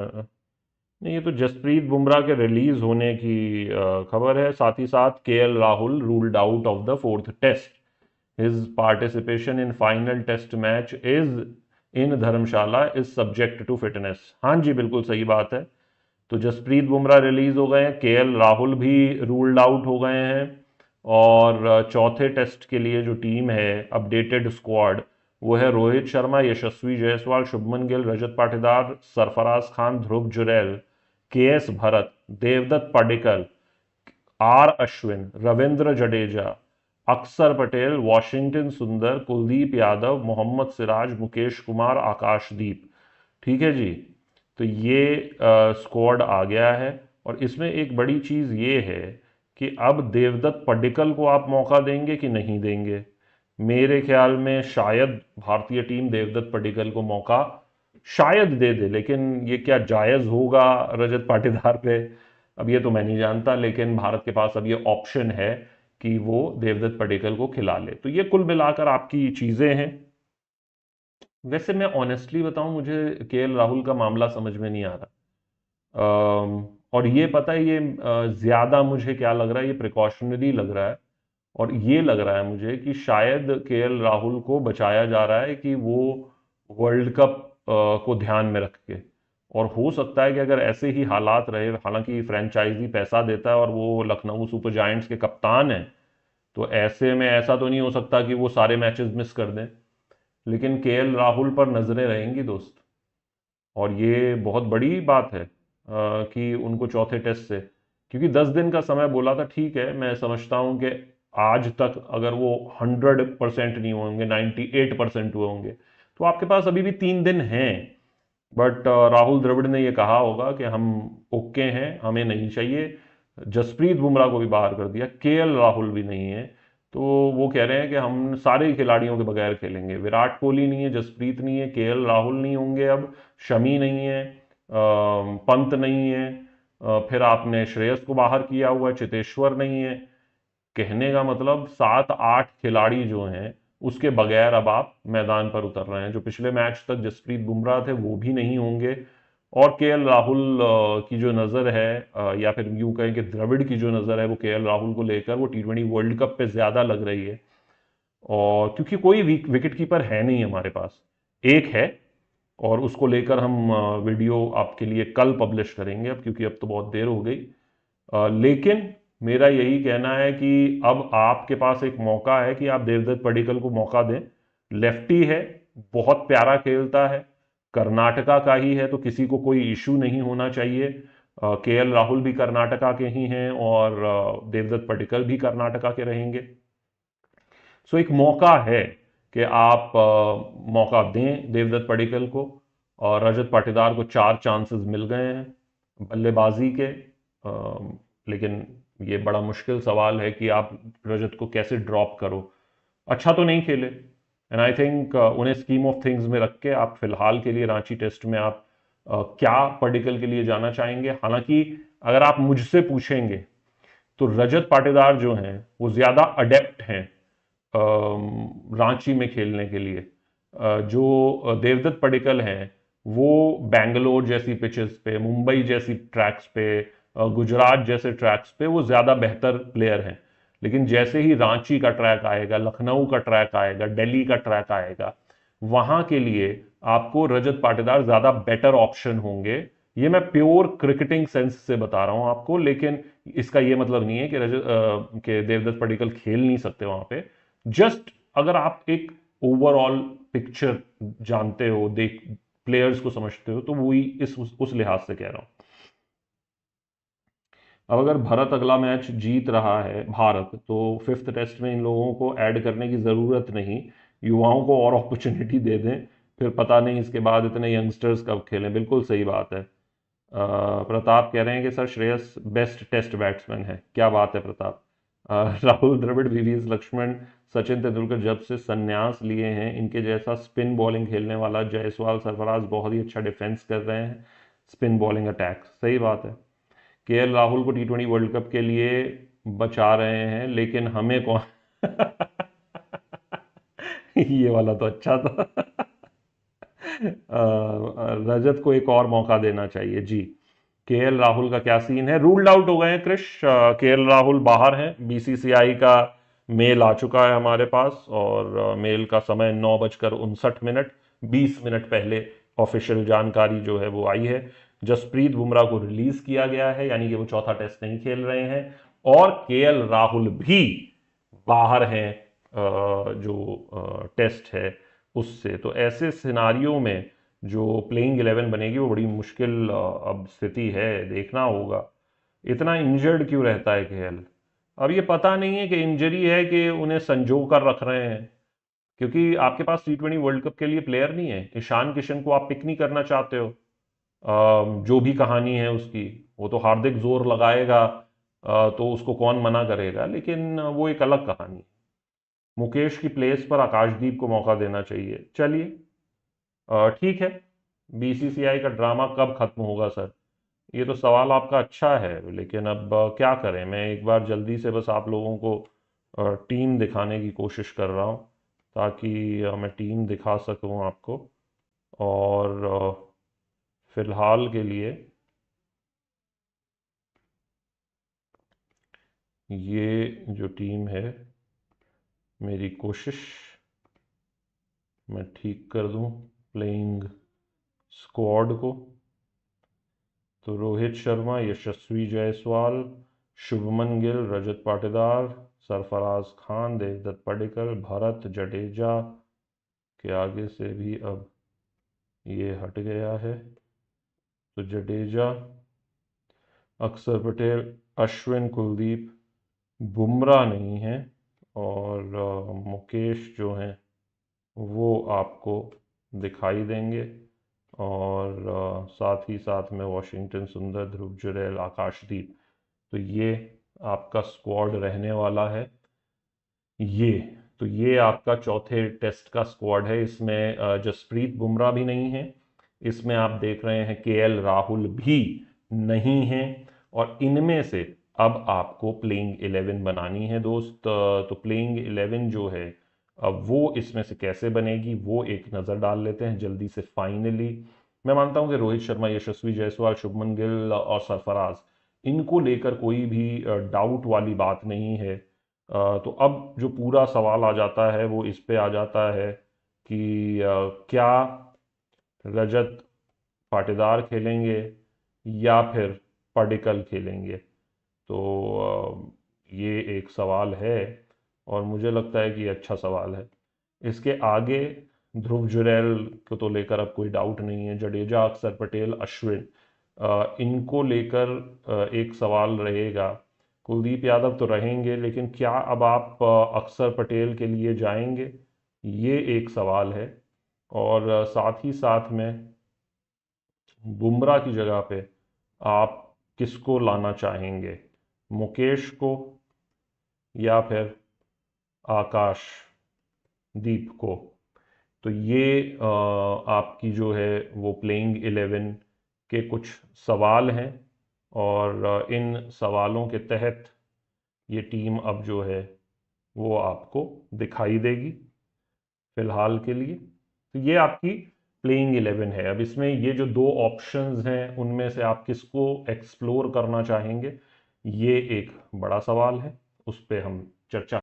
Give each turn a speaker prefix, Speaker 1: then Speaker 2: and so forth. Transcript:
Speaker 1: नहीं, ये तो जसप्रीत बुमराह के रिलीज होने की खबर है। साथ ही साथ KL Rahul ruled out of the fourth test. His participation in final test match is in Dharamshala is subject to fitness. हाँ जी, बिल्कुल सही बात है। तो जसप्रीत बुमराह रिलीज हो गए हैं, केएल राहुल भी रूल्ड आउट हो गए हैं। और चौथे टेस्ट के लिए जो टीम है, अपडेटेड स्क्वाड, वो है रोहित शर्मा, यशस्वी जायसवाल, शुभमन गिल, रजत पाटीदार, सरफराज खान, ध्रुव जुरैल, केएस भरत, देवदत्त पडिक्कल, आर अश्विन, रविंद्र जडेजा, अक्षर पटेल, वॉशिंगटन सुंदर, कुलदीप यादव, मोहम्मद सिराज, मुकेश कुमार, आकाशदीप। ठीक है जी। तो ये स्क्वाड आ गया है। और इसमें एक बड़ी चीज़ ये है कि अब देवदत्त पडिक्कल को आप मौका देंगे कि नहीं देंगे। मेरे ख्याल में शायद भारतीय टीम देवदत्त पडिक्कल को मौका शायद दे दे, लेकिन ये क्या जायज़ होगा रजत पाटीदार पे, अब ये तो मैं नहीं जानता। लेकिन भारत के पास अब ये ऑप्शन है कि वो देवदत्त पडिक्कल को खिला ले। तो ये कुल मिलाकर आपकी चीज़ें हैं। वैसे मैं ऑनेस्टली बताऊं, मुझे केएल राहुल का मामला समझ में नहीं आ रहा। और ये पता है, ये ज़्यादा मुझे क्या लग रहा है, ये प्रिकॉशनरी लग रहा है। और ये लग रहा है मुझे कि शायद केएल राहुल को बचाया जा रहा है कि वो वर्ल्ड कप को ध्यान में रख के। और हो सकता है कि अगर ऐसे ही हालात रहे, हालांकि फ्रेंचाइजी पैसा देता है और वो लखनऊ सुपर जायंट्स के कप्तान हैं, तो ऐसे में ऐसा तो नहीं हो सकता कि वो सारे मैचेस मिस कर दें। लेकिन केएल राहुल पर नजरें रहेंगी दोस्त। और ये बहुत बड़ी बात है कि उनको चौथे टेस्ट से, क्योंकि 10 दिन का समय बोला था, ठीक है, मैं समझता हूं कि आज तक अगर वो 100% नहीं होंगे, 98% हुए होंगे, तो आपके पास अभी भी 3 दिन हैं। बट राहुल द्रविड़ ने ये कहा होगा कि हम ओके हैं, हमें नहीं चाहिए। जसप्रीत बुमराह को भी बाहर कर दिया, केएल राहुल भी नहीं है। तो वो कह रहे हैं कि हम सारे खिलाड़ियों के बगैर खेलेंगे। विराट कोहली नहीं है, जसप्रीत नहीं है, केएल राहुल नहीं होंगे अब, शमी नहीं है, पंत नहीं है, फिर आपने श्रेयस को बाहर किया हुआ है, चेतेश्वर नहीं है। कहने का मतलब 7-8 खिलाड़ी जो हैं उसके बगैर अब आप मैदान पर उतर रहे हैं। जो पिछले मैच तक जसप्रीत बुमराह थे वो भी नहीं होंगे। और केएल राहुल की जो नज़र है, या फिर यूं कहें कि द्रविड़ की जो नज़र है, वो केएल राहुल को लेकर वो T20 वर्ल्ड कप पे ज़्यादा लग रही है। और क्योंकि कोई विकेट कीपर है नहीं हमारे पास, एक है। और उसको लेकर हम वीडियो आपके लिए कल पब्लिश करेंगे, अब क्योंकि अब तो बहुत देर हो गई। लेकिन मेरा यही कहना है कि अब आपके पास एक मौका है कि आप देवदत्त पडिक्कल को मौका दें। लेफ्टी है, बहुत प्यारा खेलता है, कर्नाटका का ही है, तो किसी को कोई इशू नहीं होना चाहिए। केएल राहुल भी कर्नाटका के ही हैं और देवदत्त पडिक्कल भी कर्नाटका के रहेंगे। सो एक मौका है कि आप मौका दें देवदत्त पडिक्कल को। और रजत पाटीदार को 4 चांसेस मिल गए हैं बल्लेबाजी के। लेकिन ये बड़ा मुश्किल सवाल है कि आप रजत को कैसे ड्रॉप करो। अच्छा तो नहीं खेले, एंड आई थिंक उन्हें स्कीम ऑफ थिंग्स में रख के आप फिलहाल के लिए रांची टेस्ट में आप क्या पडिक्कल के लिए जाना चाहेंगे। हालांकि अगर आप मुझसे पूछेंगे तो रजत पाटीदार जो हैं वो ज़्यादा अडेप्ट हैं रांची में खेलने के लिए। जो देवदत्त पडिक्कल हैं वो बैंगलोर जैसी पिचेस पे, मुंबई जैसी ट्रैक्स पे, गुजरात जैसे ट्रैक्स पे वो ज़्यादा बेहतर प्लेयर हैं। लेकिन जैसे ही रांची का ट्रैक आएगा, लखनऊ का ट्रैक आएगा, दिल्ली का ट्रैक आएगा, वहां के लिए आपको रजत पाटीदार ज़्यादा बेटर ऑप्शन होंगे। ये मैं प्योर क्रिकेटिंग सेंस से बता रहा हूं आपको। लेकिन इसका ये मतलब नहीं है कि कि देवदत्त पडिक्कल खेल नहीं सकते वहां पे। जस्ट अगर आप एक ओवरऑल पिक्चर जानते हो, देख प्लेयर्स को समझते हो, तो वही उस लिहाज से कह रहा हूं। अब अगर भारत अगला मैच जीत रहा है भारत, तो फिफ्थ टेस्ट में इन लोगों को ऐड करने की ज़रूरत नहीं। युवाओं को और अपॉर्चुनिटी दे दें, फिर पता नहीं इसके बाद इतने यंगस्टर्स कब खेलें। बिल्कुल सही बात है। प्रताप कह रहे हैं कि sir Shreyas best test batsman है। क्या बात है प्रताप। राहुल द्रविड़, वीवीएस लक्ष्मण, सचिन तेंदुलकर जब से संन्यास लिए हैं, इनके जैसा स्पिन बॉलिंग खेलने वाला जायसवाल, सरफराज बहुत ही अच्छा डिफेंस कर रहे हैं। स्पिन बॉलिंग अटैक, सही बात है। केएल राहुल को T20 वर्ल्ड कप के लिए बचा रहे हैं, लेकिन हमें कौन ये वाला तो अच्छा था। रजत को एक और मौका देना चाहिए जी। केएल राहुल का क्या सीन है? रूल्ड आउट हो गए हैं क्रिश, केएल राहुल बाहर हैं। बीसीसीआई का मेल आ चुका है हमारे पास और मेल का समय 9:59, 20 मिनट पहले ऑफिशियल जानकारी जो है वो आई है। जसप्रीत बुमराह को रिलीज किया गया है, यानी कि वो चौथा टेस्ट नहीं खेल रहे हैं, और केएल राहुल भी बाहर हैं जो टेस्ट है उससे। तो ऐसे सिनारियों में जो प्लेइंग 11 बनेगी वो बड़ी मुश्किल अब स्थिति है, देखना होगा। इतना इंजर्ड क्यों रहता है केएल? अब ये पता नहीं है कि इंजरी है कि उन्हें संजो कर रख रहे हैं, क्योंकि आपके पास T20 वर्ल्ड कप के लिए प्लेयर नहीं है। ईशान किशन को आप पिक नहीं करना चाहते हो, जो भी कहानी है उसकी। वो तो हार्दिक जोर लगाएगा, तो उसको कौन मना करेगा, लेकिन वो एक अलग कहानी है। मुकेश की प्लेस पर आकाशदीप को मौका देना चाहिए। चलिए ठीक है। बीसीसीआई का ड्रामा कब खत्म होगा सर? ये तो सवाल आपका अच्छा है, लेकिन अब क्या करें। मैं एक बार जल्दी से बस आप लोगों को टीम दिखाने की कोशिश कर रहा हूँ, ताकि मैं टीम दिखा सकूँ आपको। और फिलहाल के लिए ये जो टीम है, मेरी कोशिश मैं ठीक कर दूं प्लेइंग स्क्वाड को। तो रोहित शर्मा, यशस्वी जायसवाल, शुभमन गिल, रजत पाटीदार, सरफराज खान, देवदत्त पडिक्कल, भरत, जडेजा के आगे से भी अब ये हट गया है। तो जडेजा, अक्षर पटेल, अश्विन, कुलदीप, बुमराह नहीं है, और मुकेश जो हैं वो आपको दिखाई देंगे। और साथ ही साथ में वाशिंगटन सुंदर, ध्रुव जुरैल, आकाशदीप। तो ये आपका स्क्वाड रहने वाला है। ये तो ये आपका चौथे टेस्ट का स्क्वाड है। इसमें जसप्रीत बुमराह भी नहीं है, इसमें आप देख रहे हैं केएल राहुल भी नहीं है, और इनमें से अब आपको प्लेइंग 11 बनानी है दोस्त। तो प्लेइंग 11 जो है अब वो इसमें से कैसे बनेगी वो एक नज़र डाल लेते हैं जल्दी से। फाइनली मैं मानता हूं कि रोहित शर्मा, यशस्वी जायसवाल, शुभमन गिल और सरफराज, इनको लेकर कोई भी डाउट वाली बात नहीं है। तो अब जो पूरा सवाल आ जाता है वो इस पे आ जाता है कि क्या रजत पाटीदार खेलेंगे या फिर पडिक्कल खेलेंगे। तो ये एक सवाल है, और मुझे लगता है कि ये अच्छा सवाल है। इसके आगे ध्रुव जुरैल को तो लेकर अब कोई डाउट नहीं है। जडेजा, अक्षर पटेल, अश्विन, इनको लेकर एक सवाल रहेगा। कुलदीप यादव तो रहेंगे, लेकिन क्या अब आप अक्षर पटेल के लिए जाएंगे, ये एक सवाल है। और साथ ही साथ में बुमराह की जगह पे आप किसको लाना चाहेंगे? मुकेश को या फिर आकाश दीप को? तो ये आपकी जो है वो प्लेइंग 11 के कुछ सवाल हैं, और इन सवालों के तहत ये टीम अब जो है वो आपको दिखाई देगी फिलहाल के लिए। तो ये आपकी प्लेइंग 11 है। अब इसमें ये जो दो ऑप्शंस हैं उनमें से आप किसको एक्सप्लोर करना चाहेंगे, ये एक बड़ा सवाल है, उस पर हम चर्चा